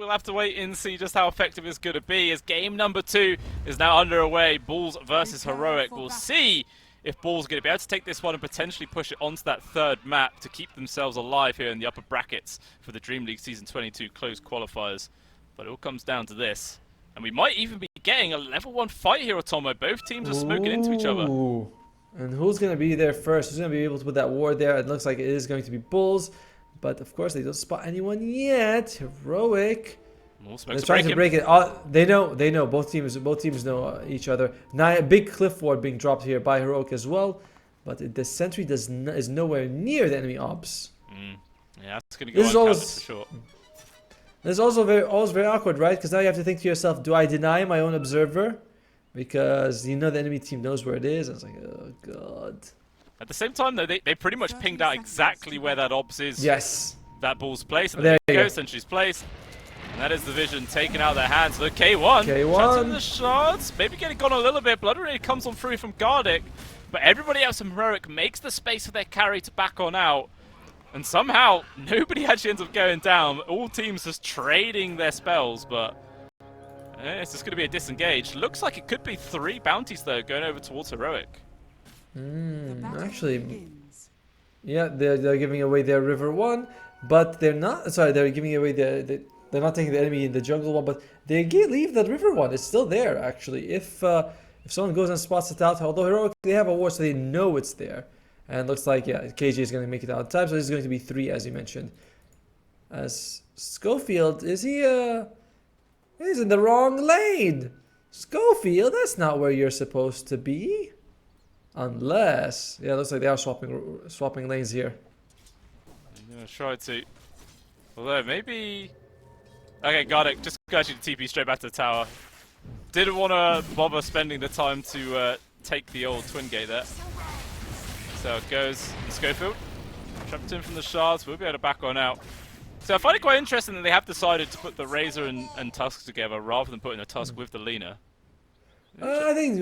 we'll have to wait and see just how effective it's going to be. As game number 2 is now underway, Bulls versus Heroic. We'll see if Bulls are going to be able to take this one and potentially push it onto that third map to keep themselves alive here in the upper brackets for the DreamLeague Season 22 closed qualifiers. But it all comes down to this. And we might even be getting a level 1 fight here, Otomo. Both teams are smoking into each other. And who's going to be there first? Who's going to be able to put that ward there? It looks like it is going to be Bulls. But of course, they don't spot anyone yet. Heroic. They're trying to break it. They know. Both teams know each other. Now a big cliff ward being dropped here by Heroic as well. But the sentry is nowhere near the enemy ops. Yeah, that's going to go uncounted for sure. This is also always very awkward, right? Because now you have to think to yourself, do I deny my own observer? Because you know the enemy team knows where it is. And it's like, oh god. At the same time, though, they pretty much pinged out exactly where that ops is. Yes. That Bull's place. And there you you go, Sentry's place. And that is the vision taken out of their hands. So K1. Transferring the shards. Maybe getting gone a little bit. Blood Raid comes on through from Gardic. But everybody else from Heroic makes the space for their carry to back on out. And somehow, nobody actually ends up going down. All teams just trading their spells, but it's just going to be a disengage. Looks like it could be 3 bounties, though, going over towards Heroic. Actually, yeah, they're giving away their River 1, but they're not, sorry, they're giving away they're not taking the enemy in the jungle 1, but they leave the River 1. It's still there, actually. If someone goes and spots it out, although Heroic, they have a ward, so they know it's there. And looks like, yeah, KJ is going to make it out of time. So this is going to be 3, as you mentioned. As Schofield, he's in the wrong lane. Schofield, that's not where you're supposed to be. Unless, yeah, looks like they are swapping lanes here. I'm going to try to. Although, maybe. Okay, got it. Just got you to TP straight back to the tower. Didn't want to bother spending the time to take the old twin gate there. So it goes in Schofield. Trapped in from the shards. We'll be able to back on out. So I find it quite interesting that they have decided to put the Razor and Tusk together rather than putting the Tusk with the Lina. I think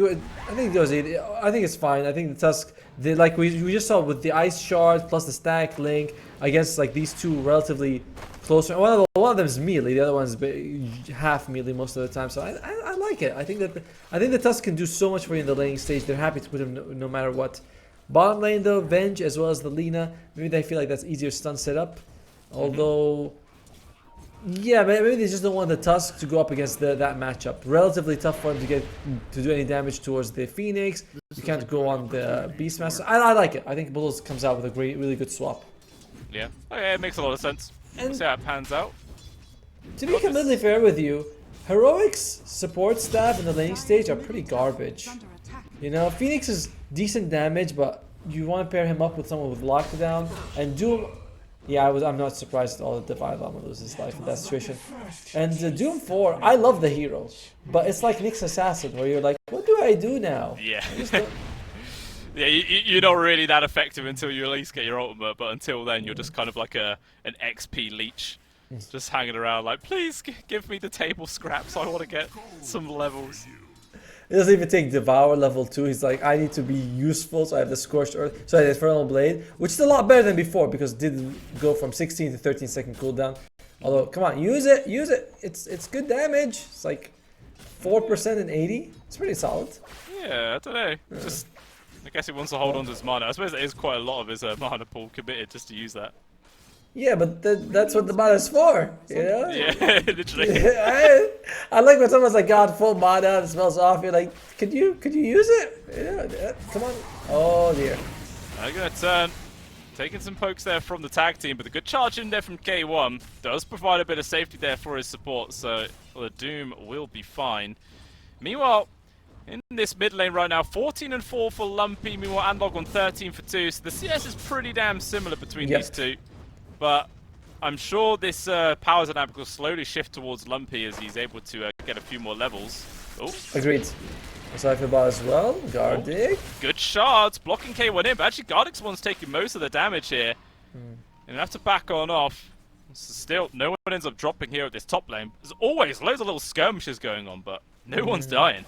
it's fine. I think the Tusk, like we just saw with the Ice Shard plus the Stack Link against like these two relatively close. One of them is melee, the other one's half melee most of the time. So I like it. I think the Tusk can do so much for you in the laning stage. They're happy to put him no matter what. Bottom lane though, Venge as well as the Lina. Maybe they feel like that's easier stun setup. Although, yeah, maybe they just don't want the Tusk to go up against that matchup. Relatively tough for him to do any damage towards the Phoenix. You can't go on the Beastmaster. I like it. I think Bulls comes out with a really good swap. Yeah, okay, it makes a lot of sense. We'll see how it pans out. To be completely fair with you, Heroic's support staff in the laning stage are pretty garbage. You know, Phoenix is decent damage, but you want to pair him up with someone with lockdown. And Doom, yeah, I'm not surprised at all that Divine Llama loses his life in that situation. And Doom 4, I love the hero, but it's like Nyx Assassin, where you're like, what do I do now? Yeah. Yeah, you're not really that effective until you at least get your ultimate, but until then you're just kind of like an XP leech. Just hanging around like, please give me the table scraps, I want to get some levels. It doesn't even take Devour level 2. He's like, I need to be useful, so I have the Scorched Earth. So I have the Infernal Blade, which is a lot better than before because it did go from 16 to 13 second cooldown. Although, come on, use it. It's good damage. It's like 4% and 80. It's pretty solid. Yeah, I don't know. Just, I guess he wants to hold on to his mana. I suppose it is quite a lot of his mana pool committed just to use that. Yeah, but that's what the mana is for, you know? Yeah, literally. I like when someone's like, God, full mana, and it smells off. You're like, could you use it? Yeah, come on. Oh dear. I'm gonna turn. Taking some pokes there from the tag team, but the good charge in there from K1 does provide a bit of safety there for his support, so the Doom will be fine. Meanwhile, in this mid lane right now, 14 and 4 for Lumpy, meanwhile Andlog on 13 for 2, so the CS is pretty damn similar between these two. But I'm sure this power dynamic will slowly shift towards Lumpy as he's able to get a few more levels. Oh. Agreed. Cypher Ball as well. Gardic. Oh, good shards, blocking K1 in, but actually Gardic's the one's taking most of the damage here. And have to back on off. Still, no one ends up dropping here at this top lane. There's always loads of little skirmishes going on, but no one's dying.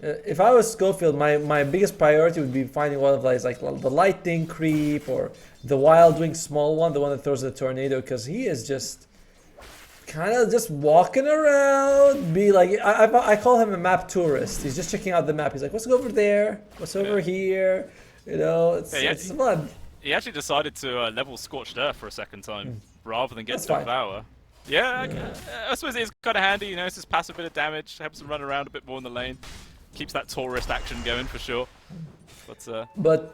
If I was Schofield, my biggest priority would be finding one of these, like the Lightning Creep or the Wild Wing small one, the one that throws the tornado, because he is just kind of just walking around, be like, I call him a map tourist. He's just checking out the map. He's like, what's over there? What's over here? You know, it's fun. He actually decided to level Scorched Earth for a second time rather than get That's Devour. Yeah, I suppose it is kind of handy. You know, it's just passive bit of damage, helps him run around a bit more in the lane, keeps that tourist action going for sure. But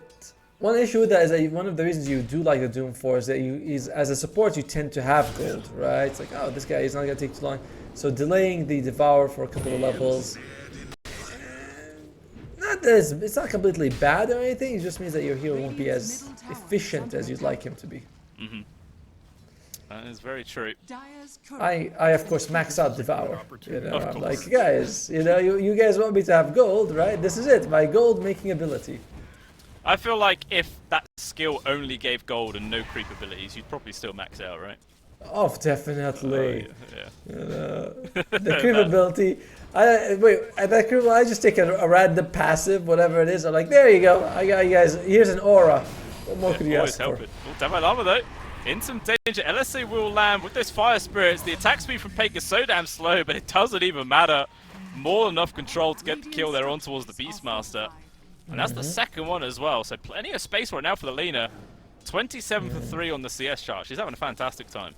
one issue with that is that one of the reasons you do like the Doom 4 is that as a support you tend to have gold, right? It's like, oh, this guy is not gonna take too long, so delaying the Devour for a couple of levels. Not that it's not completely bad or anything. It just means that your hero won't be as efficient as you'd like him to be. That is very true. I of course max out Devour. You know, I'm like, guys, you know, you guys want me to have gold, right? This is it, my gold making ability. I feel like if that skill only gave gold and no creep abilities, you'd probably still max out, right? Oh, definitely. Yeah. You know, the creep ability. At that creep, I just take a random passive, whatever it is. I'm like, there you go. I got you guys. Here's an aura. What more could you ask for? Damn Llama though. In some danger. LSA will land with those fire spirits. The attack speed from Pake is so damn slow, but it doesn't even matter. More than enough control to get the kill there on towards the Beastmaster. And that's the second one as well. So plenty of space right now for the laner. 27 for 3 on the CS chart. She's having a fantastic time.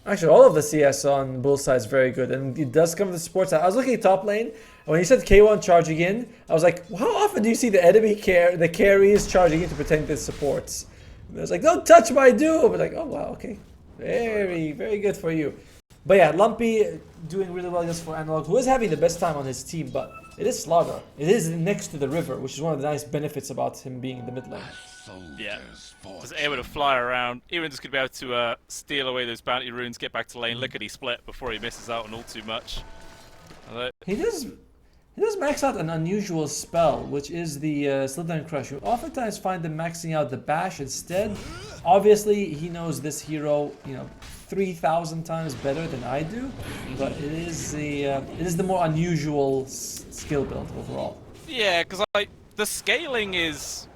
Actually, all of the CS on both sides very good, and it does come with the support side. I was looking at top lane, and when you said K1 charging in, I was like, how often do you see the enemy the carries charging in to protect the supports? And I was like, don't touch my Doom! But like, oh wow, okay, very, very good for you. But yeah, Lumpy doing really well just for Analog, who is having the best time on his team, but it is Slaughter. It is next to the river, which is one of the nice benefits about him being in the mid lane. Yeah, just able to fly around. Even just going to be able to steal away those bounty runes, get back to lane, lickety split before he misses out on all too much. He does max out an unusual spell, which is the Slitherine Crush. You oftentimes find them maxing out the Bash instead. Obviously, he knows this hero, you know, 3,000 times better than I do, but it is the more unusual skill build overall. Yeah, because like the scaling is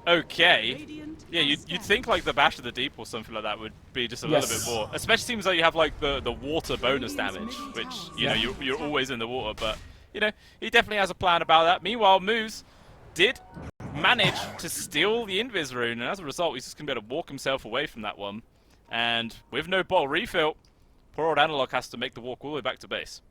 okay. Yeah, you'd think like the Bash of the Deep or something like that would be just a little bit more. Especially seems like you have like the water bonus damage, which you know you're always in the water, but you know he definitely has a plan about that. Meanwhile, Moose did manage to steal the Invis rune, and as a result, he's just gonna be able to walk himself away from that one. And with no bottle refill, poor old Analog has to make the walk all the way back to base.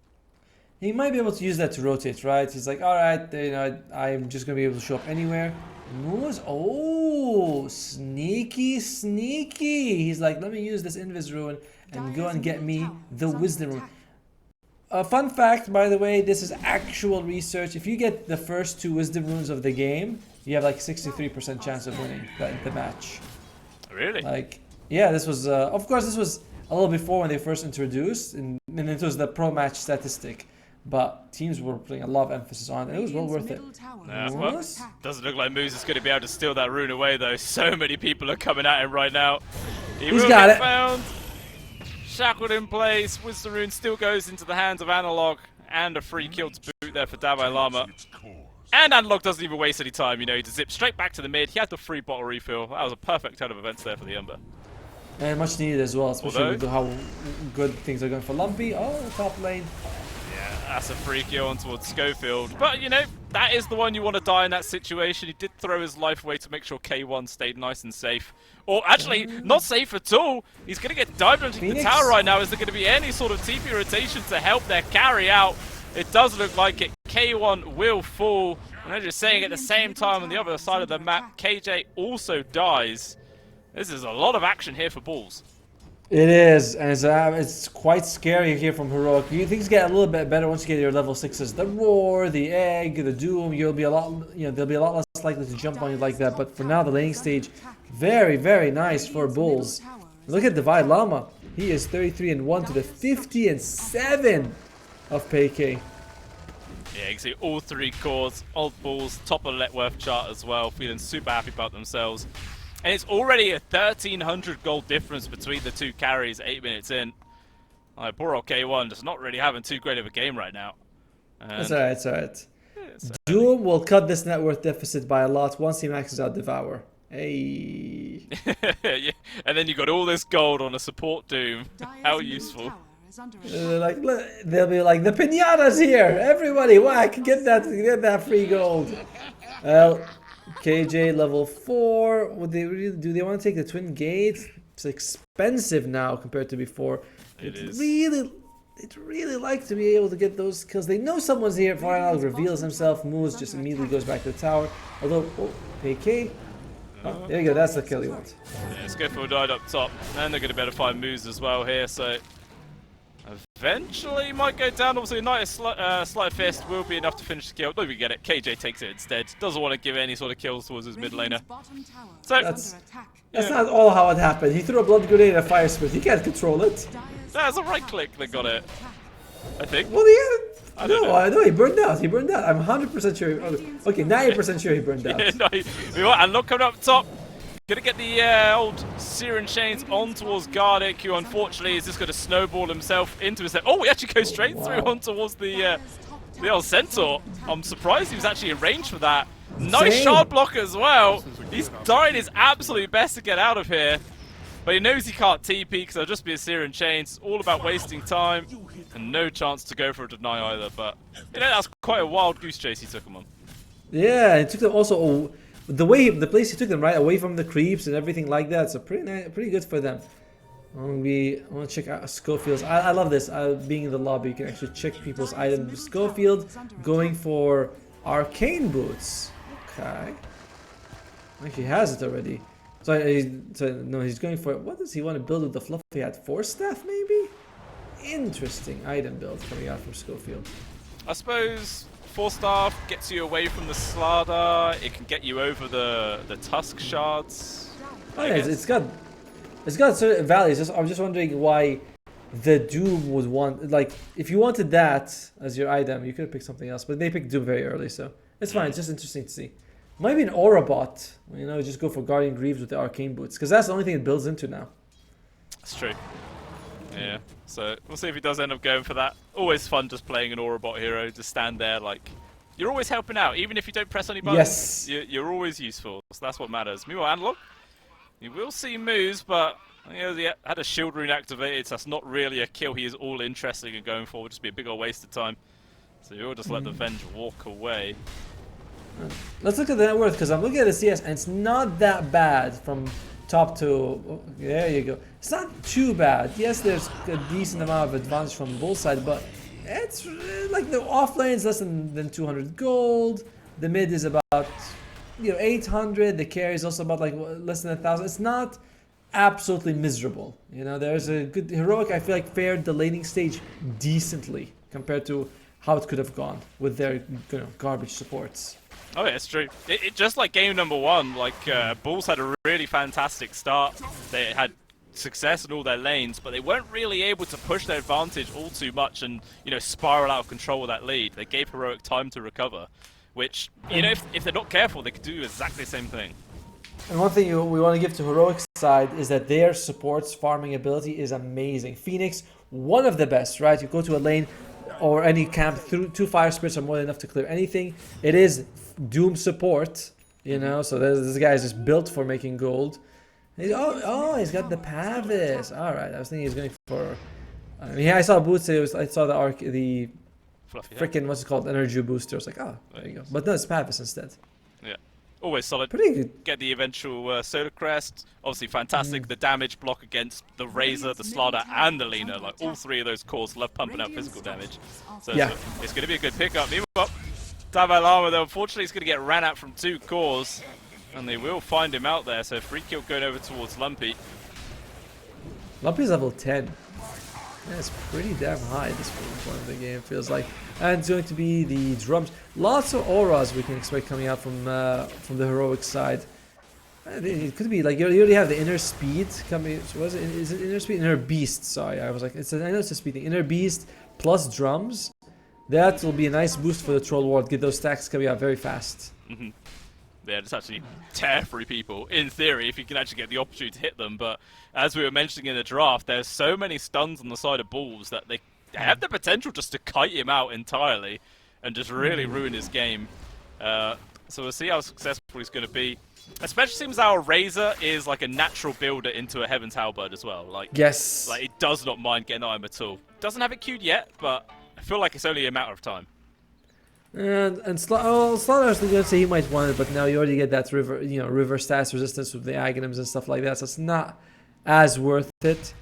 He might be able to use that to rotate, right? He's like, all right, you know, I'm just gonna be able to show up anywhere. Moose, oh, sneaky. He's like, let me use this Invis rune and go and get me the Wisdom rune. A fun fact, by the way, this is actual research. If you get the first 2 Wisdom runes of the game, you have like 63% chance of winning the match. Really? Like, yeah, this was, of course, this was a little before when they first introduced, and it was the pro match statistic. But teams were putting a lot of emphasis on it, and it was well worth it. Well, doesn't look like Moose is going to be able to steal that rune away, though. So many people are coming at him right now. He's got it. Found. Shackled in place. Wisdom rune still goes into the hands of Analog, and a free kill to boot there for Dalai Lama. And Analog doesn't even waste any time, you know, he just zips straight back to the mid. He had the free bottle refill. That was a perfect turn of events there for the Ember. And much needed as well, especially with how good things are going for Lumpy. Oh, top lane. Yeah, that's a free kill on towards Schofield. But, you know, that is the one you want to die in that situation. He did throw his life away to make sure K1 stayed nice and safe. Or actually, not safe at all. He's going to get dived into the tower right now. Is there going to be any sort of TP rotation to help their carry out? It does look like it. K1 will fall. And they're just saying at the same time on the other side of the map, KJ also dies. This is a lot of action here for Bulls. It is, and it's quite scary here from Heroic. Things get a little bit better once you get your level 6s. The Roar, the Egg, the Doom, you'll be a lot, you know, they'll be a lot less likely to jump on you like that. But for now, the laning stage, very, very nice for Bulls. Look at Divide Llama. He is 33-1 to the 50-7 of PK. Yeah, you can see all 3 cores, old Bulls, top of the net worth chart as well, feeling super happy about themselves. And it's already a 1,300 gold difference between the 2 carries 8 minutes in. Poor old K1 just not really having too great of a game right now. It's alright, it's alright. Doom will cut this net worth deficit by a lot once he maxes out Devour. Hey. Yeah. And then you got all this gold on a support Doom. How useful. Like they'll be like, the piñata's here! Everybody, whack! Get that free gold. Well, KJ level 4. Would they really, do they want to take the twin gates? It's expensive now compared to before. They'd really like to be able to get those kills. They know someone's here. Final reveals himself, moves, just immediately goes back to the tower. Although, AK. Oh, there you go. That's the kill you want. Yeah, Skiffle died up top, and they're going to be able to find moves as well here. So eventually might go down. Obviously, Knight Sleight of Fist will be enough to finish the kill. Don't even get it. KJ takes it instead. Doesn't want to give any sort of kills towards his mid laner. So that's not all how it happened. He threw a blood grenade and a fire spirit. He can't control it. That's a right click that got it, I think. Well, I know he burned out. He burned out. I'm 100% sure. Okay, 90% sure he burned out. And look, coming up top. Gonna get the old Siren Chains on towards Gardic, who unfortunately is just gonna snowball himself into his head. Oh, he actually goes straight through on towards the old Centaur. I'm surprised he was actually in range for that. Nice shard block as well. He's trying his absolute best to get out of here. But he knows he can't TP because there'll just be a Siren Chains. It's all about wasting time and no chance to go for a deny either. But, you know, that's quite a wild goose chase he took him on. Yeah, it took them also... the place he took them right away from the creeps and everything like that, so pretty good for them. I want to check out Schofield's. I love this. Being in the lobby, you can actually check people's items. Schofield going for arcane boots. Okay, actually has it already. So no, he's going for what does he want to build with the fluffy hat? Force staff maybe. Interesting item build coming out from Schofield. I suppose. 4-staff gets you away from the Slardar. It can get you over the Tusk shards. Oh yeah, it's got certain values. I'm just wondering why the Doom would want, like, if you wanted that as your item, you could have picked something else. But they picked Doom very early, so it's fine. It's just interesting to see. Might be an Aura bot. You know, just go for Guardian Greaves with the arcane boots, because that's the only thing it builds into now. That's true. Yeah, so we'll see if he does end up going for that. Always fun just playing an Aura bot hero, just stand there like you're always helping out, even if you don't press any buttons. Yes. You're always useful, so that's what matters. Meanwhile, Analog, you will see moves, but you know, he had a shield rune activated, so that's not really a kill he is all interested in going for. It would just be a big old waste of time. So you'll just let the Venge walk away. Let's look at the net worth, because I'm looking at the CS, and it's not that bad from top to... Oh, there you go. It's not too bad. Yes, there's a decent amount of advantage from both sides, but it's like the off lane is less than 200 gold. The mid is about 800. The carry is also about like less than 1,000. It's not absolutely miserable. You know, there's a good heroic. I feel like fared the laning stage decently compared to how it could have gone with their garbage supports. Oh yeah, it's true. It just like game number 1, like Bulls had a really fantastic start. They had success in all their lanes, but they weren't really able to push their advantage all too much and spiral out of control with that lead. They gave Heroic time to recover, which if they're not careful, they could do exactly the same thing. And one thing we want to give to Heroic's side is that their support's farming ability is amazing. Phoenix, one of the best, right? You go to a lane or any camp, 2 fire spirits are more than enough to clear anything. It is Doom support, so this guy is just built for making gold. He's got the Pavis. All right, I was thinking he's going for. I saw boots. I saw the freaking what's it called, energy booster. I was like, oh, there you go. But no, it's Pavis instead. Yeah, always solid. Pretty good. Get the eventual Solar Crest. Obviously, fantastic. The damage block against the Razor, the Slardar, and the Lina. Like all 3 of those cores love pumping out physical damage. So yeah, it's going to be a good pickup. Meanwhile, Tavalama, though, unfortunately, is going to get ran out from 2 cores. And they will find him out there, so free kill going over towards Lumpy. Lumpy's level 10. That's pretty damn high at this point of the game, feels like. And it's going to be the drums. Lots of auras we can expect coming out from the Heroic side. It could be like you already have the inner speed coming. Was it? Is it inner speed? Inner beast. Sorry, I was like, I know it's a speed thing. Inner beast plus drums. That will be a nice boost for the troll ward. Get those stacks coming out very fast. Yeah, just actually tear through people, in theory, if you can actually get the opportunity to hit them. But as we were mentioning in the draft, there's so many stuns on the side of Bulls that they have the potential just to kite him out entirely and just really ruin his game. So we'll see how successful he's going to be. Especially seems our Razor is like a natural builder into a Heaven's Halberd as well. Like, Yes. like it does not mind getting item at all. Doesn't have it queued yet, but I feel like it's only a matter of time. And Slaughter's gonna say he might want it, but now you already get that river stats resistance with the Aghanims and stuff like that, so it's not as worth it.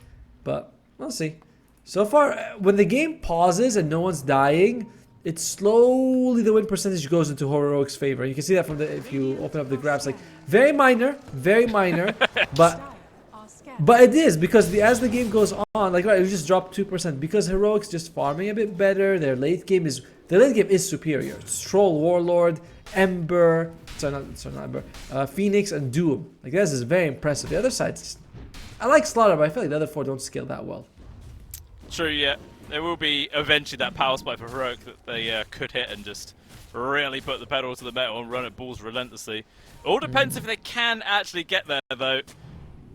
But we'll see. So far, when the game pauses and no one's dying, it's slowly the win percentage goes into Heroic's favor. You can see that from if you open up the graphs, like very minor, but it is because as the game goes on, like right, it just dropped 2% because Heroic's just farming a bit better. Their late game is superior. It's Troll, Warlord, Ember, not Ember, Phoenix, and Doom. Like this is very impressive. The other side, I like Slaughter, but I feel like the other four don't scale that well. True, yeah. There will be eventually that power spike for Heroic that they could hit and just really put the pedal to the metal and run at balls relentlessly. It all depends if they can actually get there, though.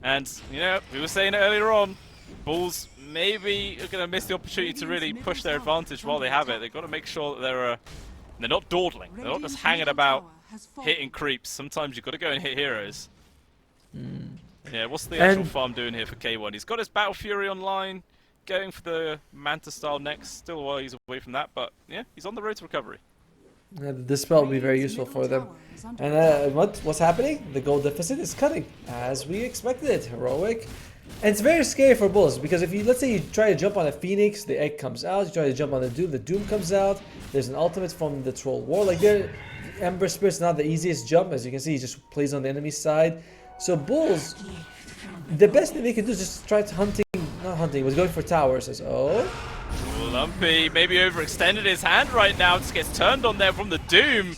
And, you know, we were saying it earlier on, Bulls maybe are going to miss the opportunity to really push their advantage while they have it. They've got to make sure that they're not dawdling. They're not just hanging about hitting creeps. Sometimes you've got to go and hit heroes. Yeah, what's the actual farm doing here for K1? He's got his Battle Fury online, going for the Manta style next. Still a while he's away from that, but yeah, he's on the road to recovery. This spell will be very useful for them. And what's happening? The gold deficit is cutting, as we expected it. Heroic. And it's very scary for Bulls, because if you, let's say you try to jump on a Phoenix, the egg comes out. You try to jump on the Doom comes out. There's an ultimate from the Troll War. Like, Ember Spirit's not the easiest jump. As you can see, he just plays on the enemy side. So Bulls, the best thing they can do is just try to was going for towers. Says, oh. Lumpy maybe overextended his hand right now. Just gets turned on there from the Doom.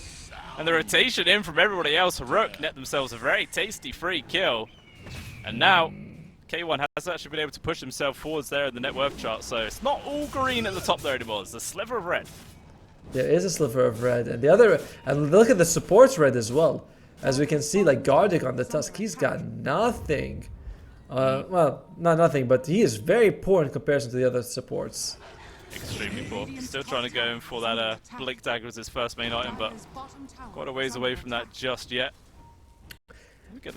And the rotation in from everybody else. Heroic net themselves a very tasty free kill. And now, K1 has actually been able to push himself forwards there in the net worth chart. So it's not all green at the top there anymore. It's a sliver of red. There is a sliver of red. And and look at the supports red as well. As we can see, like Gardic on the Tusk, he's got nothing. Well, not nothing, but he is very poor in comparison to the other supports. Extremely poor. Still trying to go in for that Blink Dagger as his first main item, but quite a ways away from that just yet.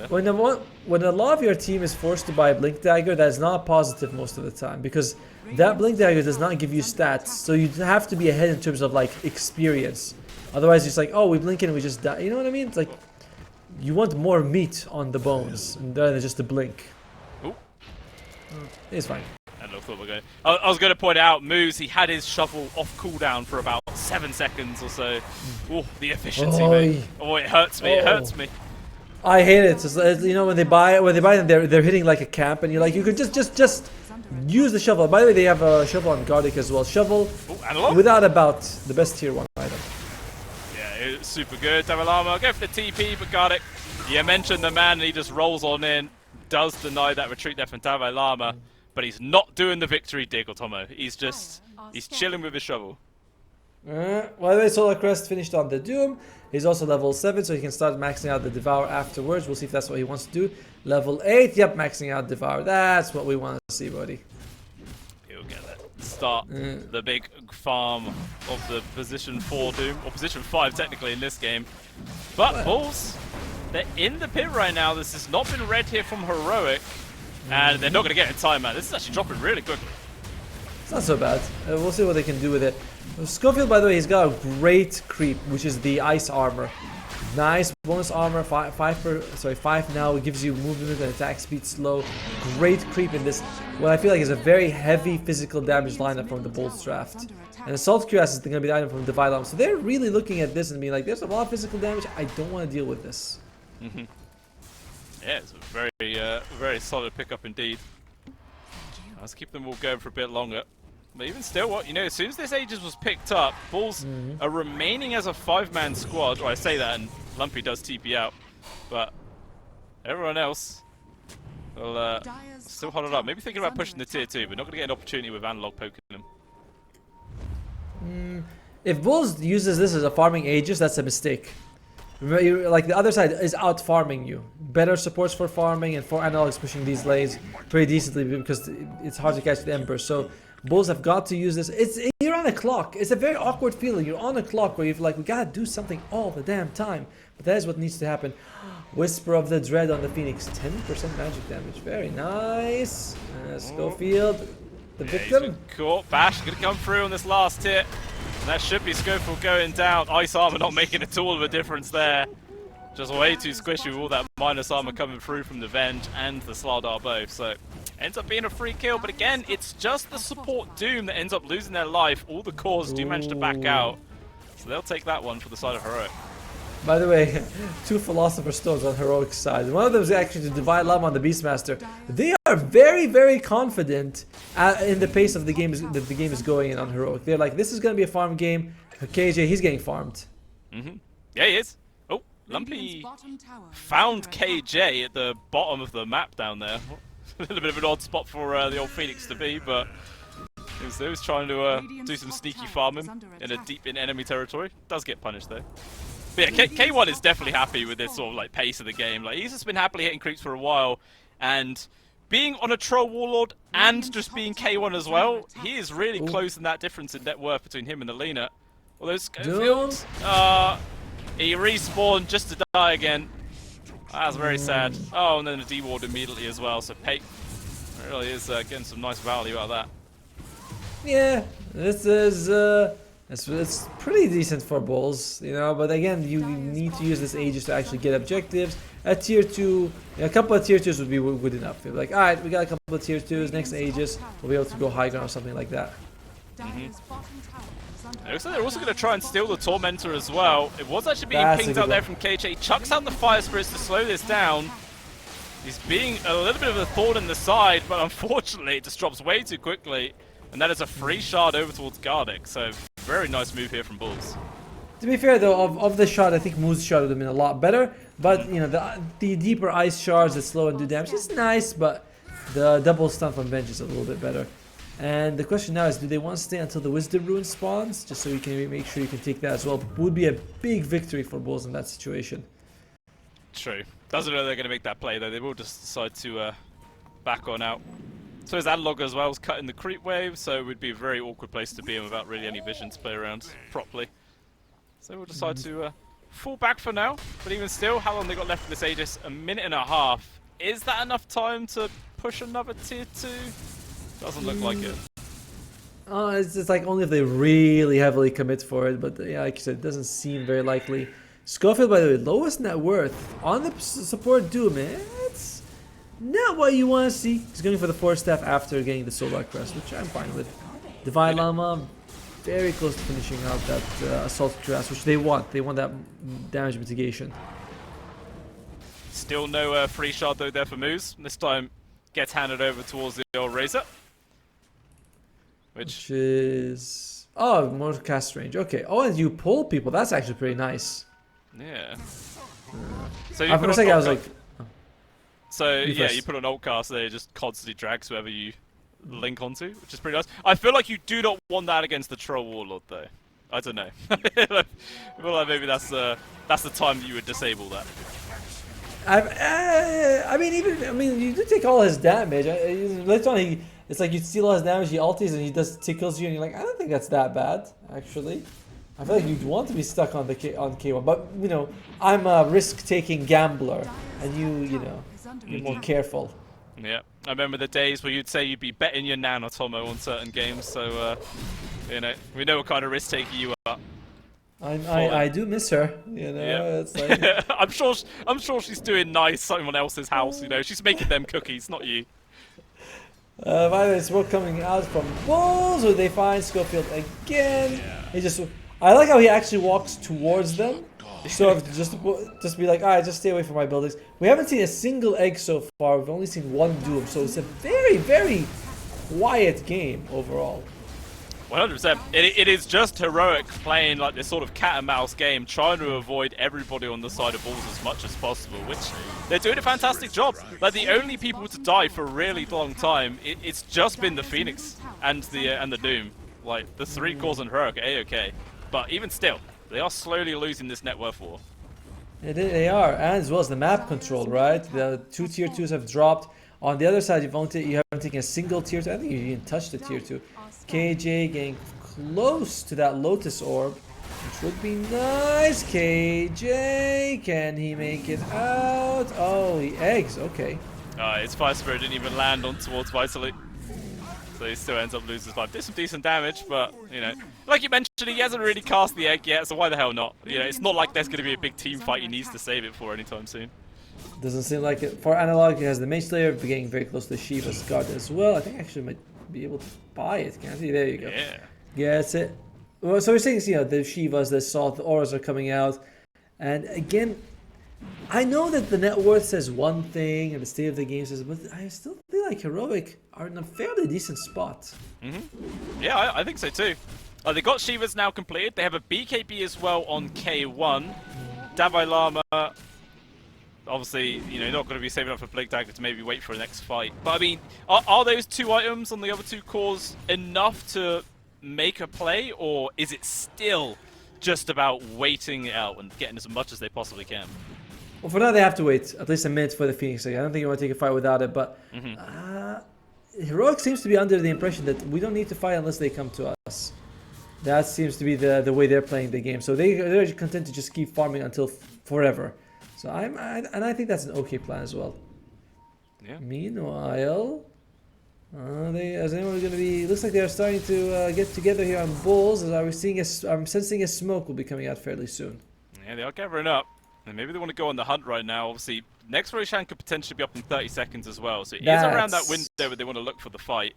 When a lot of your team is forced to buy a Blink Dagger, that is not positive most of the time, because that Blink Dagger does not give you stats, so you have to be ahead in terms of like experience. Otherwise, it's like, oh, we blink and we just die. You know what I mean? It's like you want more meat on the bones rather than just a blink. Ooh. It's fine. I was going to point out, Moose, he had his shovel off cooldown for about 7 seconds or so. Oh, the efficiency, mate. Oh, it hurts me. It hurts me. I hate it. It's, you know, when they buy them, they're hitting like a camp, and you're like, you could just use the shovel. By the way, they have a shovel on Gardic as well. Shovel, without about the best tier 1 item. Yeah, it's super good. Davalama, go for the TP, but Gardic, you mentioned the man, and he just rolls on in. Does deny that retreat there from Davalama. But he's not doing the victory dig, Otomo. He's chilling with his shovel. By the way, Solar Crest finished on the Doom. He's also level 7, so he can start maxing out the Devour afterwards. We'll see if that's what he wants to do. Level 8, yep, maxing out Devour. That's what we want to see, buddy. He'll get that. Start the big farm of the position 4 Doom, or position 5 technically in this game. But Bulls, they're in the pit right now. This has not been read here from Heroic. And they're not going to get it in time, man. This is actually dropping really quickly. It's not so bad. We'll see what they can do with it. Schofield, by the way, he's got a great creep, which is the ice armor. Nice bonus armor, 5 now. It gives you movement and attack speed slow. Great creep in this, what I feel like is a very heavy physical damage lineup from the Bulls draft. And Assault Cuirass is going to be the item from Divide Arm. So they're really looking at this and being like, there's a lot of physical damage. I don't want to deal with this. Yeah, it's a very solid pickup indeed. Let's keep them all going for a bit longer. But even still, as soon as this Aegis was picked up, Bulls are remaining as a 5-man squad. Or I say that, and Lumpy does TP out. But everyone else will still hold it up. Maybe thinking about pushing the tier 2, but not going to get an opportunity with Analog poking them. If Bulls uses this as a farming Aegis, that's a mistake. Like the other side is out farming you. Better supports for farming, and for Analogs pushing these lanes pretty decently because it's hard to catch the Ember. So Bulls have got to use this. You're on a clock. It's a very awkward feeling. You're on a clock where you're like, we gotta do something all the damn time. But that is what needs to happen. Whisper of the Dread on the Phoenix. 10% magic damage. Very nice. Schofield, the victim. He's been caught. Bash is going to come through on this last hit. And that should be Schofield going down. Ice armor not making at all of a difference there. Just way too squishy with all that minus armor coming through from the Venge and the Slardar both. So ends up being a free kill. But again, it's just the support Doom that ends up losing their life. All the cores do manage to back out. So they'll take that one for the side of Heroic. By the way, 2 Philosopher's Stones on Heroic side. One of them is actually the Divine Llama on the Beastmaster. They are very, very confident in the pace of the game that the game is going in on Heroic. They're like, this is going to be a farm game. KJ, he's getting farmed. Yeah, he is. Oh, Lumpy found KJ at the bottom of the map down there. A little bit of an odd spot for the old Phoenix to be, but he was trying to do some sneaky farming in a deep in enemy territory. Does get punished though. But yeah, K1 is definitely happy with this sort of like pace of the game. Like he's just been happily hitting creeps for a while, and being on a Troll Warlord and just being K1 as well, he is really closing that difference in net worth between him and Alina. Although Schofield, he respawned just to die again. That's very sad. Oh, and then a D-ward immediately as well. So Pate really is getting some nice value out of that. Yeah, this is it's pretty decent for Bulls, you know, but again, you need to use this Aegis to actually get objectives. At tier 2, a couple of tier 2s would be good enough. You're like, alright, we got a couple of tier 2s, next Aegis, we'll be able to go high ground or something like that. It looks like they're also going to try and steal the Tormentor as well. It was actually being pinged out there from KJ. Chucks out the Fire Spirits to slow this down. He's being a little bit of a thorn in the side, but unfortunately it just drops way too quickly. And that is a free shard over towards Gardic, so very nice move here from Bulls. To be fair though, of the shot, I think Moo's shot would have been a lot better. But, you know, the deeper ice shards that slow and do damage is nice, but the double stun from Venge is a little bit better. And the question now is, do they want to stay until the Wisdom Rune spawns? Just so you can make sure you can take that as well. Would be a big victory for Bulls in that situation. True. Doesn't know they're going to make that play though. They will just decide to back on out. So his Analog as well is cutting the creep wave, so it would be a very awkward place to be in without really any vision to play around properly. So we'll decide to fall back for now, but even still, how long they got left for this Aegis? A minute and a half. Is that enough time to push another tier 2? Doesn't look like it. It's like only if they really heavily commit for it, but yeah, like you said, it doesn't seem very likely. Schofield, by the way, lowest net worth on the support Doom, man. It's not what you want to see. He's going for the 4 staff after getting the Solar Crest, which I'm fine with. Divine Llama, very close to finishing out that Assault Grass, which they want. They want that damage mitigation. Still no free shard though there for Moose. This time gets handed over towards the old Razor. Which is... Oh, more cast range. Okay. Oh, and you pull people. That's actually pretty nice. Yeah. So for a second I was like... So yeah, you put an alt cast there, it just constantly drags whoever you link onto, which is pretty nice. I feel like you do not want that against the Troll Warlord though. I don't know. I feel like maybe that's the time that you would disable that. I mean, you do take all his damage. Later on, it's like you steal all his damage, he ulties and he just tickles you, and you're like, I don't think that's that bad, actually. I feel like you'd want to be stuck on K1, but you know, I'm a risk-taking gambler, and you know, you're more careful. Yeah, I remember the days where you'd say you'd be betting your Nan or Tomo on certain games, so you know, we know what kind of risk taker you are. I do miss her, you know. Yeah. It's like... I'm sure she's doing nice someone else's house, you know. She's making them cookies, not you. By the way, smoke coming out from Bulls, where they find Schofield again. He I like how he actually walks towards them. So just be like, alright, just stay away from my buildings. We haven't seen a single egg so far. We've only seen one Doom, so it's a very, very quiet game overall. 100%. It is just Heroic playing like this sort of cat and mouse game, trying to avoid everybody on the side of Bulls as much as possible, which they're doing a fantastic job. Like the only people to die for a really long time, it's just been the Phoenix and the Doom. Like the 3 cores on Heroic are A-okay, but even still, they are slowly losing this net worth war. They are, and as well as the map control, right? The 2 tier 2s have dropped. On the other side, you haven't taken a single tier 2. I think you didn't touch the tier 2. KJ getting close to that Lotus Orb, which would be nice. KJ, can he make it out? Oh, the eggs, okay. His Fire Spirit didn't even land on towards Vitally. So he still ends up losing his life. Did some decent damage, but, you know, like you mentioned, he hasn't really cast the egg yet, so why the hell not? You know, it's not like there's going to be a big team fight he needs to save it for anytime soon. Doesn't seem like it. For Analog, he has the Mage Slayer, getting very close to Shiva's guard as well. I think I actually might be able to buy it, can't he? There you go. Yeah. Gets it. Well, so we're saying, you know, the Shivas, the Salt, the auras are coming out. And again, I know that the net worth says one thing and the state of the game says, but I still feel like Heroic are in a fairly decent spot. Yeah, I think so too. They got Shivas now completed. They have a BKB as well on K1. Davai Lama, obviously, you know, not going to be saving up for Blink Dagger to maybe wait for the next fight. But I mean, are those two items on the other two cores enough to make a play, or is it still just about waiting it out and getting as much as they possibly can? Well, for now they have to wait at least a minute for the Phoenix. I don't think you want to take a fight without it, but Heroic seems to be under the impression that we don't need to fight unless they come to us. That seems to be the way they're playing the game. So they're content to just keep farming until forever. So I think that's an okay plan as well. Yeah. Meanwhile, is anyone going to be? Looks like they're starting to get together here on Bulls. As I'm sensing a smoke will be coming out fairly soon. Yeah, they are gathering up. And maybe they want to go on the hunt right now. Obviously, next Roshan could potentially be up in 30 seconds as well. So it is around that window where they want to look for the fight.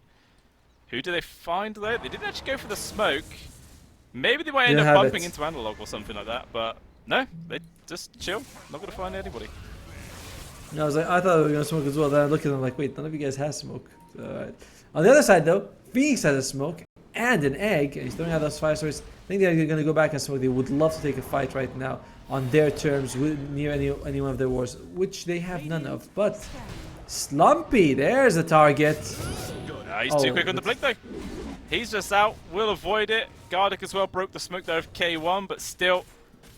Who do they find though? They didn't actually go for the smoke. Maybe they might end up bumping into Analog or something like that. But no, they just chill. Not going to find anybody. No, I thought we were going to smoke as well. Then I look at them like, wait, none of you guys has smoke. Alright. On the other side though, Phoenix has a smoke and an egg. And he's throwing out those fire swords. I think they're going to go back and smoke. They would love to take a fight right now on their terms near any one of their wars, which they have none of. But Slumpy, there's the target. He's too quick on the blink though. He's just out, will avoid it. Gardic as well broke the smoke there of K1, but still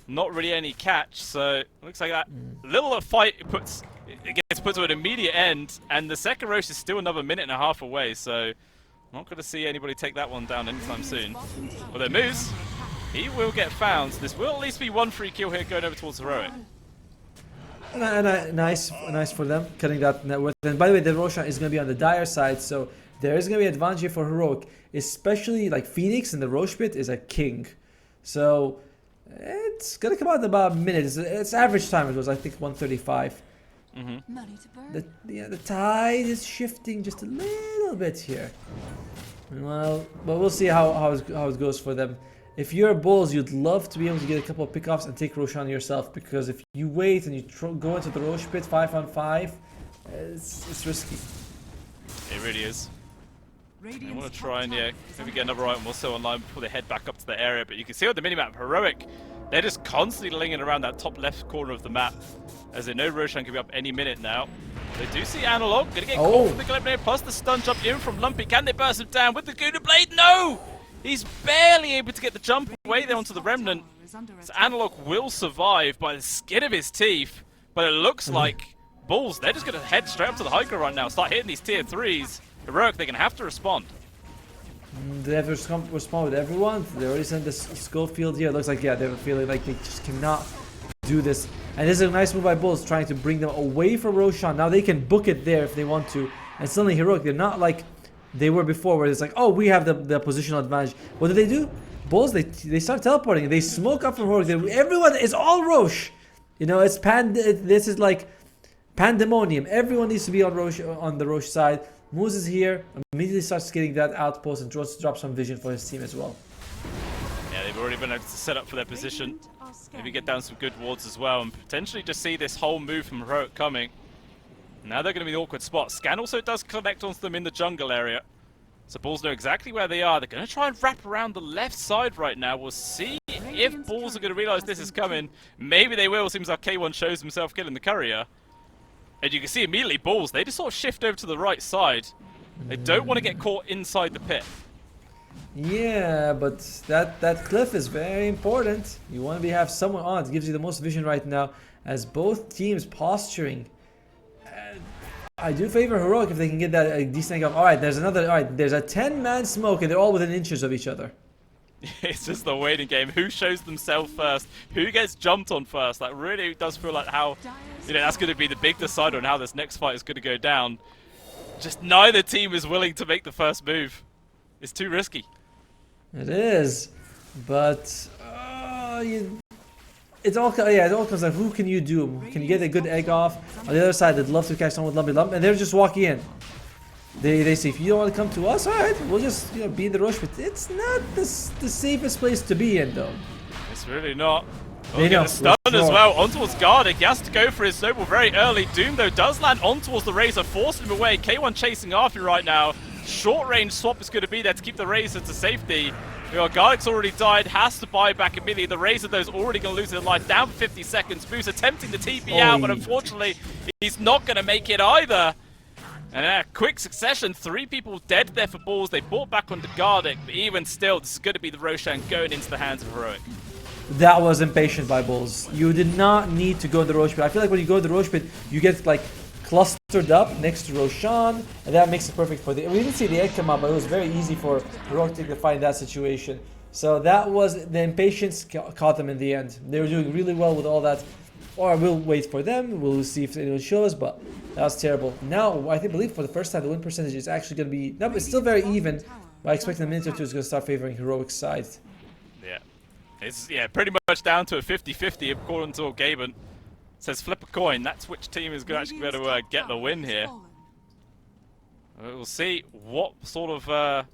not really any catch. So looks like that little fight gets put to an immediate end, and the second Roche is still another minute and a half away. So not going to see anybody take that one down anytime soon. Well, there moves. He will get found. So this will at least be one free kill here going over towards Heroic. Nice for them, cutting that net worth. And by the way, the Roshan is going to be on the dire side, so there is going to be advantage here for Heroic, especially like Phoenix in the Roche pit is a king. So it's going to come out in about a minute. Its average time it was, I think, 135. The tide is shifting just a little bit here. Well, but we'll see how it goes for them. If you're Bulls, you'd love to be able to get a couple of pickoffs and take Roshan yourself, because if you wait and you go into the Roche pit 5-on-5, it's risky. It really is. I want to try and maybe get another item also online before they head back up to the area, but you can see on the minimap, Heroic, they're just constantly lingering around that top left corner of the map, as they know Roshan can be up any minute now. They do see Analog, gonna get caught from the Gleipnir, plus the stun jump in from Lumpy. Can they burst him down with the Guna Blade? No! He's barely able to get the jump away there onto the Remnant. So Analog will survive by the skin of his teeth, but it looks like Bulls, they're just gonna head straight up to the high ground right now, start hitting these tier 3s. Heroic, they're gonna have to respond. They have to respond with everyone. They already sent this Schofield here. It looks like, they're feeling like they just cannot do this. And this is a nice move by Bulls, trying to bring them away from Roshan. Now they can book it there if they want to. And suddenly Heroic, they're not like they were before, where it's like, oh, we have the positional advantage. What do? Bulls, they start teleporting. They smoke up from Heroic. Everyone is all Roche. You know, this is like pandemonium. Everyone needs to be on the Roche side. Moose is here, immediately starts getting that outpost and drops some vision for his team as well. Yeah, they've already been able to set up for their position. Maybe get down some good wards as well, and potentially just see this whole move from Heroic coming. Now they're going to be in the awkward spot. Scan also does connect onto them in the jungle area. So Bulls know exactly where they are. They're going to try and wrap around the left side right now. We'll see if Bulls are going to realize this is coming. Maybe they will. Seems like K1 shows himself killing the courier. And you can see immediately Bulls, they just sort of shift over to the right side. They don't want to get caught inside the pit. Yeah, but that cliff is very important. You want to have someone on. It gives you the most vision right now, as both teams posturing. I do favor Heroic if they can get that decent angle. Alright, there's a 10-man smoke and they're all within inches of each other. It's just the waiting game. Who shows themselves first? Who gets jumped on first? That really does feel like how, that's going to be the big decider on how this next fight is going to go down. Just neither team is willing to make the first move. It's too risky. It is, but it all comes down. Who can you do? Can you get a good egg off? On the other side, they'd love to catch someone with Lumpy Lump, and they're just walking in. They say, if you don't want to come to us, alright, we'll just be in the rush. But it's not the safest place to be in, though. It's really not. They get know, the stun sure. as well. On towards Gardic. He has to go for his snowball very early. Doom, though, does land on towards the Razor, forcing him away. K1 chasing after right now. Short range swap is going to be there to keep the Razor to safety. Gardic's already died, has to buy back immediately. The Razor, though, is already going to lose his life. Down for 50 seconds. Moose attempting to TP out, but unfortunately, he's not going to make it either. And in a quick succession, 3 people dead there for balls. They brought back onto Gardic, but even still, this is going to be the Roshan going into the hands of Heroic. That was impatient by Bulls. You did not need to go to the Roche Pit. I feel like when you go to the Roche Pit, you get like clustered up next to Roshan, and that makes it perfect for the... We didn't see the egg come up, but it was very easy for Heroic to find that situation. So that was... The impatience caught them in the end. They were doing really well with all that. Or we'll wait for them, we'll see if anyone shows, but that was terrible. Now, I believe for the first time, the win percentage is actually going to be... No, it's still very even, but I expect in a minute or two it's going to start favoring Heroic's side. Yeah. It's pretty much down to a 50-50 according to Gaben. Says flip a coin, that's which team is going to actually be able to get the win here. We'll see what sort of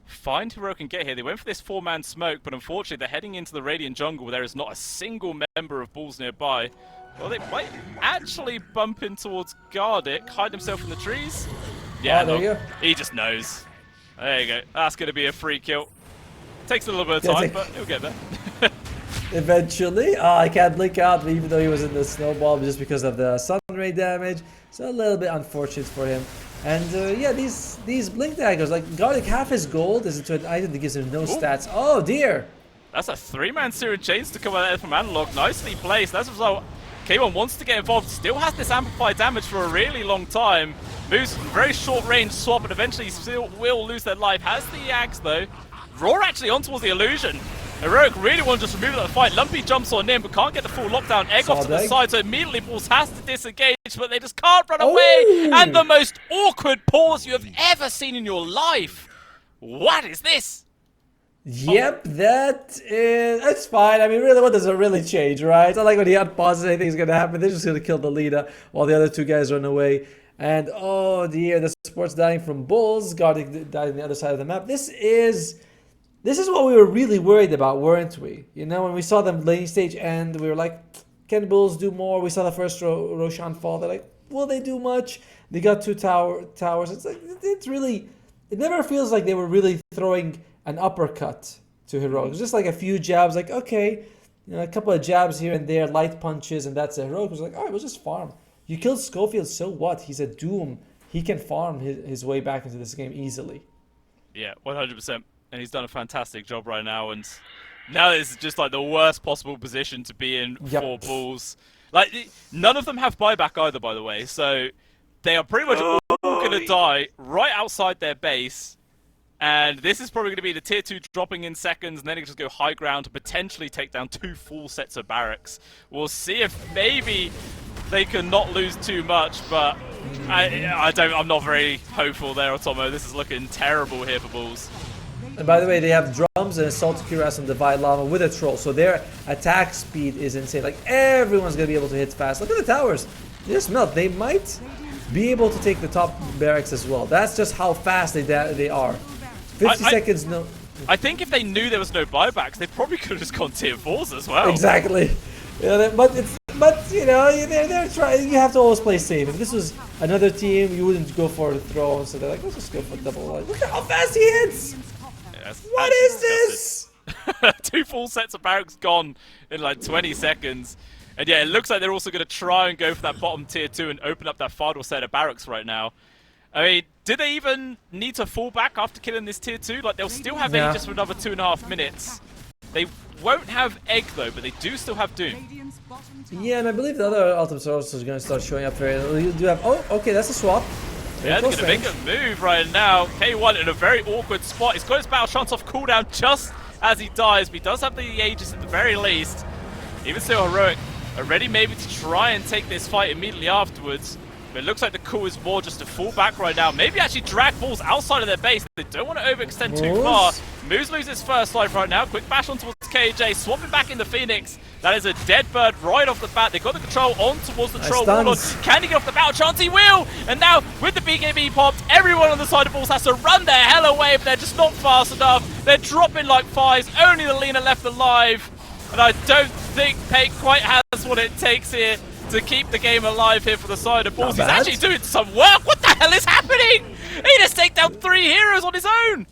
find Heroic can get here. They went for this 4-man smoke, but unfortunately they're heading into the Radiant jungle where there is not a single member of Bulls nearby. Well, they might actually bump in towards Gardic, hide himself in the trees. Yeah, there you go. He just knows. There you go. That's going to be a free kill. Takes a little bit of time, but he'll get there. Eventually. I can't blink out, even though he was in the snowball just because of the sun ray damage. So a little bit unfortunate for him. And yeah, these blink daggers, like Gardic, half his gold is into an item that gives him no stats. Oh dear! That's a 3-man Searing Chains to come out there from Analog. Nicely placed. That's what K1 wants to get involved. Still has this amplified damage for a really long time. Moves very short range swap, and eventually still will lose their life. Has the axe though. Raw actually on towards the illusion. Heroic really wants to just remove that fight. Lumpy jumps on in, but can't get the full lockdown. Egg off to the side, so immediately Bulls has to disengage, but they just can't run away. And the most awkward pause you have ever seen in your life. What is this? Yep, that's fine. I mean, really, what does it really change, right? It's not like when he unpauses anything's going to happen. They're just going to kill the leader while the other 2 guys run away. And oh dear, the support's dying from Bulls. Gardic died on the other side of the map. This is what we were really worried about, weren't we? You know, when we saw them lane stage end, we were like, can Bulls do more? We saw the first Roshan fall. They're like, will they do much? They got 2 towers. It's like, it never feels like they were really throwing an uppercut to Heroic. It was just like a few jabs, like, okay, a couple of jabs here and there, light punches, and that's it. Heroic was like, all right, we'll just farm. You killed Schofield, so what? He's a Doom. He can farm his way back into this game easily. Yeah, 100%. And he's done a fantastic job right now, and now this is just like the worst possible position to be in for Bulls. Like, none of them have buyback either, by the way, so they are pretty much all going to die right outside their base, and this is probably going to be the tier 2 dropping in seconds, and then it just go high ground to potentially take down 2 full sets of barracks. We'll see if maybe they can not lose too much, but I'm not very hopeful there, Otomo. This is looking terrible here for Bulls. And by the way, they have drums and Assault Cuirass and Divide Lava with a troll, so their attack speed is insane. Like, everyone's going to be able to hit fast. Look at the towers. They just melt. They might be able to take the top barracks as well. That's just how fast they are. 50 seconds, no... I think if they knew there was no buybacks, they probably could have just gone tier 4s as well. Exactly. Yeah, but you know, they're trying. You have to always play safe. If this was another team, you wouldn't go for the throw. So they're like, let's just go for double. Like, look at how fast he hits! What is this? 2 full sets of barracks gone in like 20 seconds. And yeah, it looks like they're also going to try and go for that bottom tier 2 and open up that final set of barracks right now. I mean, do they even need to fall back after killing this tier 2? Like, they'll still have Aegis for another 2.5 minutes. They won't have Egg though, but they do still have Doom. Yeah, and I believe the other ultimate source is going to start showing up here. You do have... Oh, okay, that's a swap. Yeah, they're going to make a move right now. K1 in a very awkward spot. He's got his battle chance off cooldown just as he dies, but he does have the Aegis at the very least. Even still, Heroic are ready maybe to try and take this fight immediately afterwards. But it looks like the call is more just to fall back right now. Maybe actually drag balls outside of their base. They don't want to overextend too far. Moose loses first life right now. Quick bash on towards KJ. Swapping back into Phoenix. That is a dead bird right off the bat. They've got the control on towards the Troll Warlord. Can he get off the battle chance? He will! And now, with the BKB popped, everyone on the side of Bulls has to run their hell away, but they're just not fast enough. They're dropping like flies. Only the Lina left alive. And I don't think Pate quite has what it takes here to keep the game alive here for the side of Bulls. He's actually doing some work. What the hell is happening? He just take down 3 heroes on his own.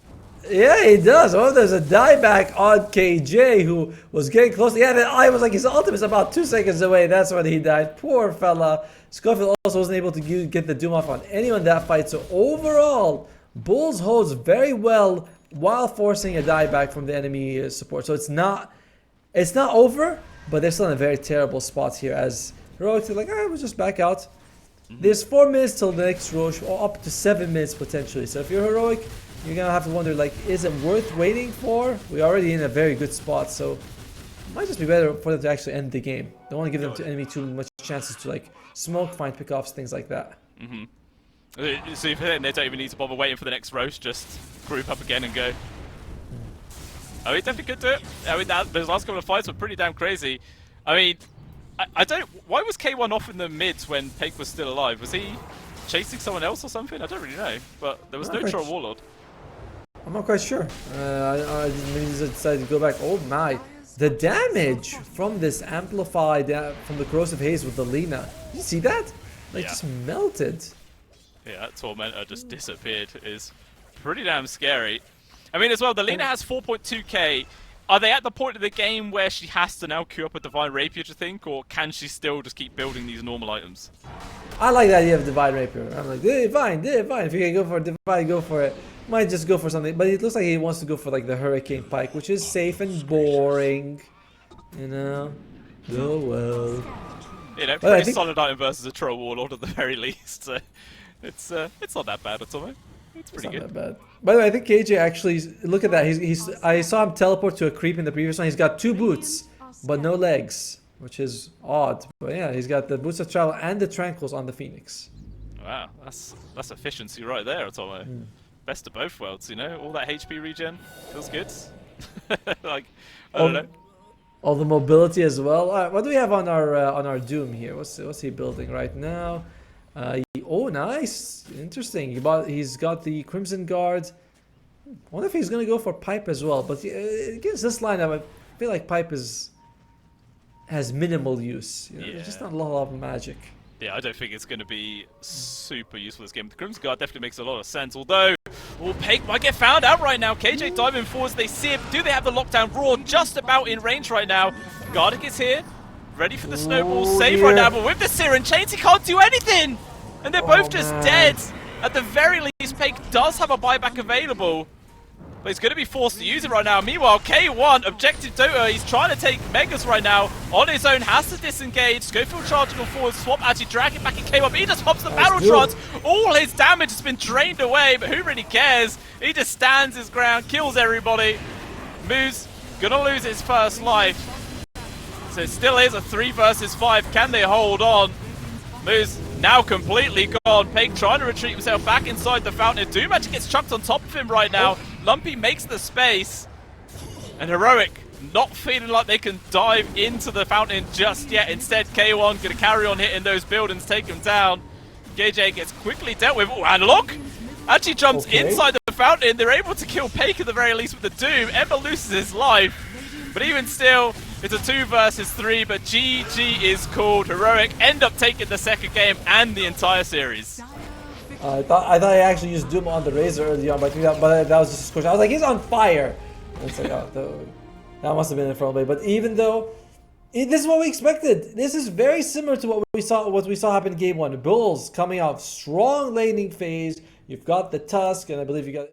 Yeah, he does. Oh, there's a dieback on KJ who was getting close. Yeah, the eye was like his ultimate is about 2 seconds away. That's when he died. Poor fella. Scofield also wasn't able to get the doom off on anyone in that fight. So overall, Bulls holds very well while forcing a dieback from the enemy support. So it's not over, but they're still in a very terrible spot here as Heroic, like, we'll just back out. There's 4 minutes till the next Roche, or up to 7 minutes potentially. So if you're Heroic, you're gonna have to wonder, like, is it worth waiting for? We're already in a very good spot, so it might just be better for them to actually end the game. Don't want to give them to enemy too much chances to like smoke, find pickoffs, things like that. So if they don't even need to bother waiting for the next Roche, just group up again and go. Oh, he definitely could do it. I mean, those last couple of fights were pretty damn crazy. I mean, I don't... Why was K1 off in the mids when Pake was still alive? Was he chasing someone else or something? I don't really know. But there was no Troll Warlord. I'm not quite sure. I decided to go back. Oh my. The damage from this amplified, from the corrosive haze with the Lina. Did you see that? Like, just melted. Yeah, that Tormentor just disappeared. It is pretty damn scary. I mean, as well, the Lina has 4.2k. Are they at the point of the game where she has to now queue up a Divine Rapier, do you think? Or can she still just keep building these normal items? I like the idea of Divine Rapier. I'm like, Divine. If you can go for a Divine, go for it. Might just go for something. But it looks like he wants to go for like the Hurricane Pike, which is safe and boring. You know? Oh well. You know, pretty solid item versus a Troll Warlord at the very least. So it's not that bad at all. It's pretty good. Not that bad. By the way, I think KJ actually, look at that. I saw him teleport to a creep in the previous one. He's got 2 boots, but no legs, which is odd. But yeah, he's got the boots of travel and the tranquils on the Phoenix. Wow, that's efficiency right there, Tomo. Best of both worlds, you know. All that HP regen feels good. Like, I don't know. All the mobility as well. What do we have on our Doom here? What's he building right now? Oh, nice, interesting. He's got the Crimson Guard. I wonder if he's gonna go for Pipe as well. But against this lineup, I feel like Pipe has minimal use. You know? There's just not a lot of magic. Yeah, I don't think it's going to be super useful this game. The Crimson Guard definitely makes a lot of sense. Although, Pake might get found out right now. KJ diving forwards. They see it. Do they have the lockdown? Raw just about in range right now. Gardic is here, ready for the snowball save right now. But with the Siren Chains, he can't do anything. And they're both just dead. At the very least, Pake does have a buyback available. But he's going to be forced to use it right now. Meanwhile, K1, Objective Dota, he's trying to take Megas right now. On his own, has to disengage. Schofield charging forward, Swap actually dragging back in K1. But he just hops the battle trance. All his damage has been drained away, but who really cares? He just stands his ground, kills everybody. Moose gonna lose his first life. So it still is a 3 versus 5. Can they hold on? Moose now completely gone. Pake trying to retreat himself back inside the fountain. Doom actually gets chucked on top of him right now. Lumpy makes the space. And Heroic not feeling like they can dive into the fountain just yet. Instead, K1 going to carry on hitting those buildings, take him down. KJ gets quickly dealt with. Ooh, and look! Actually jumps inside the fountain. They're able to kill Pake at the very least with the Doom. Ember loses his life. But even still, it's a 2 versus 3, but GG is called. Heroic end up taking the second game and the entire series. I thought he actually used Doom on the Razor early on, but that was just a scorch. I was like, he's on fire. And it's like, oh, that must have been in front of me. But even though, this is what we expected. This is very similar to what we saw happen in Game 1. The Bulls coming out strong laning phase. You've got the Tusk, and I believe you got